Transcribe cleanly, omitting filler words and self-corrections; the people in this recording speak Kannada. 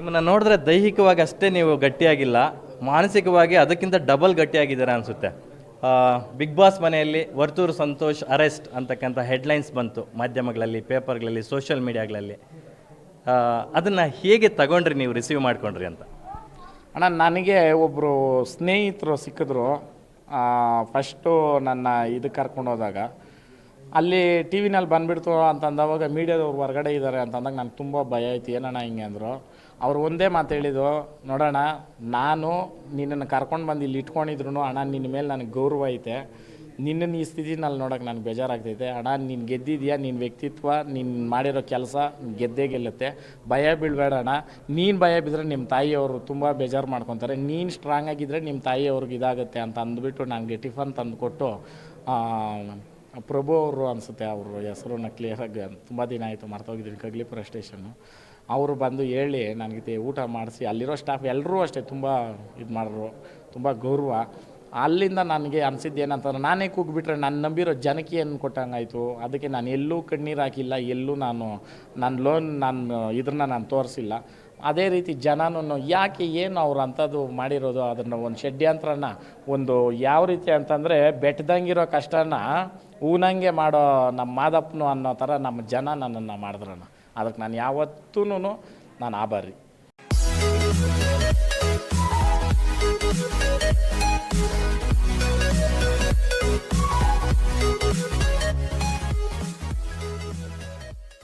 ನಿಮ್ಮನ್ನ ನೋಡಿದ್ರೆ ದೈಹಿಕವಾಗಿ ಅಷ್ಟೇ ನೀವು ಗಟ್ಟಿಯಾಗಿಲ್ಲ, ಮಾನಸಿಕವಾಗಿ ಅದಕ್ಕಿಂತ ಡಬಲ್ ಗಟ್ಟಿಯಾಗಿದ್ದೀರಾ ಅನಿಸುತ್ತೆ. ಬಿಗ್ ಬಾಸ್ ಮನೆಯಲ್ಲಿ ವರ್ತೂರು ಸಂತೋಷ್ ಅರೆಸ್ಟ್ ಅಂತಕ್ಕಂಥ ಹೆಡ್ಲೈನ್ಸ್ ಬಂತು ಮಾಧ್ಯಮಗಳಲ್ಲಿ, ಪೇಪರ್ಗಳಲ್ಲಿ, ಸೋಷಿಯಲ್ ಮೀಡಿಯಾಗಳಲ್ಲಿ. ಅದನ್ನು ಹೇಗೆ ತಗೊಂಡ್ರಿ, ನೀವು ರಿಸೀವ್ ಮಾಡ್ಕೊಂಡ್ರಿ ಅಂತ? ಅಣ್ಣ, ನನಗೆ ಒಬ್ಬರು ಸ್ನೇಹಿತರು ಸಿಕ್ಕಿದ್ರು. ಫಸ್ಟು ನನ್ನ ಇದಕ್ಕೆ ಕರ್ಕೊಂಡು ಹೋದಾಗ ಅಲ್ಲಿ ಟಿ ವಿನಲ್ಲಿ ಬಂದುಬಿಡ್ತು ಅಂತಂದವಾಗ ಮೀಡಿಯಾದವ್ರು ಹೊರಗಡೆ ಇದ್ದಾರೆ ಅಂತಂದಾಗ ನನಗೆ ತುಂಬ ಭಯ ಆಯ್ತು. ಏನಣ್ಣ ಹಿಂಗೆ ಅಂದರು. ಅವ್ರು ಒಂದೇ ಮಾತು ಹೇಳಿದ್ದು, ನೋಡೋಣ, ನಾನು ನಿನ್ನನ್ನು ಕರ್ಕೊಂಡು ಬಂದು ಇಲ್ಲಿ ಇಟ್ಕೊಂಡಿದ್ರು ಅಣ್ಣ, ನಿನ್ನ ಮೇಲೆ ನನಗೆ ಗೌರವ ಐತೆ. ನಿನ್ನನ್ನು ಈ ಸ್ಥಿತಿನಲ್ಲಿ ನೋಡೋಕೆ ನನಗೆ ಬೇಜಾರಾಗ್ತೈತೆ ಅಣ್ಣ. ನೀನು ಗೆದ್ದಿದ್ಯಾ, ನಿನ್ನ ವ್ಯಕ್ತಿತ್ವ, ನೀನು ಮಾಡಿರೋ ಕೆಲಸ ಗೆದ್ದೇ ಗೆಲ್ಲುತ್ತೆ. ಭಯ ಬೀಳಬೇಡ ಅಣ್ಣ. ನೀನು ಭಯ ಬಿದ್ದರೆ ನಿಮ್ಮ ತಾಯಿಯವರು ತುಂಬ ಬೇಜಾರು ಮಾಡ್ಕೊತಾರೆ. ನೀನು ಸ್ಟ್ರಾಂಗ್ ಆಗಿದ್ದರೆ ನಿಮ್ಮ ತಾಯಿಯವ್ರಿಗೆ ಇದಾಗುತ್ತೆ ಅಂತ ಅಂದ್ಬಿಟ್ಟು ನನಗೆ ಟಿಫನ್ ತಂದು ಕೊಟ್ಟು, ಪ್ರಭು ಅವರು ಅನಿಸುತ್ತೆ ಅವ್ರ ಹೆಸರನ್ನ ಕ್ಲಿಯರಾಗಿ ತುಂಬ ದಿನ ಆಯಿತು, ಮರ್ತೋಗಿದ್ದೀನಿ, ಕಗ್ಲಿಪುರ ಸ್ಟೇಷನ್ನು. ಅವರು ಬಂದು ಹೇಳಿ ನನಗೆ ಊಟ ಮಾಡಿಸಿ, ಅಲ್ಲಿರೋ ಸ್ಟಾಫ್ ಎಲ್ಲರೂ ಅಷ್ಟೇ ತುಂಬ ಇದು ಮಾಡಿದ್ರು, ತುಂಬ ಗೌರವ. ಅಲ್ಲಿಂದ ನನಗೆ ಅನಿಸಿದ್ದು ಏನಂತಂದ್ರೆ, ನಾನೇ ಕೂಗ್ಬಿಟ್ರೆ ನನ್ನ ನಂಬಿರೋ ಜನಕ್ಕೆ ಏನು ಕೊಟ್ಟಂಗಾಯಿತು. ಅದಕ್ಕೆ ನಾನು ಎಲ್ಲೂ ಕಣ್ಣೀರು ಹಾಕಿಲ್ಲ, ಎಲ್ಲೂ ನಾನು ಇದನ್ನ ನಾನು ತೋರಿಸಿಲ್ಲ. ಅದೇ ರೀತಿ ಜನನೂ ಯಾಕೆ ಏನು ಅವ್ರು ಅಂಥದ್ದು ಮಾಡಿರೋದು, ಅದನ್ನು ಒಂದು ಷಡ್ಯಂತ್ರನ ಒಂದು ಯಾವ ರೀತಿ ಅಂತಂದರೆ ಬೆಟ್ಟದಂಗಿರೋ ಕಷ್ಟನ ಊನಂಗೆ ಮಾಡೋ ನಮ್ಮ ಮಾದಪ್ಪನು ಅನ್ನೋ ಥರ ನಮ್ಮ ಜನ ನನ್ನನ್ನು ಮಾಡಿದ್ರಣ್ಣ. ಅದಕ್ಕೆ ನಾನು ಯಾವತ್ತೂ ನಾನು ಆಭಾರಿ.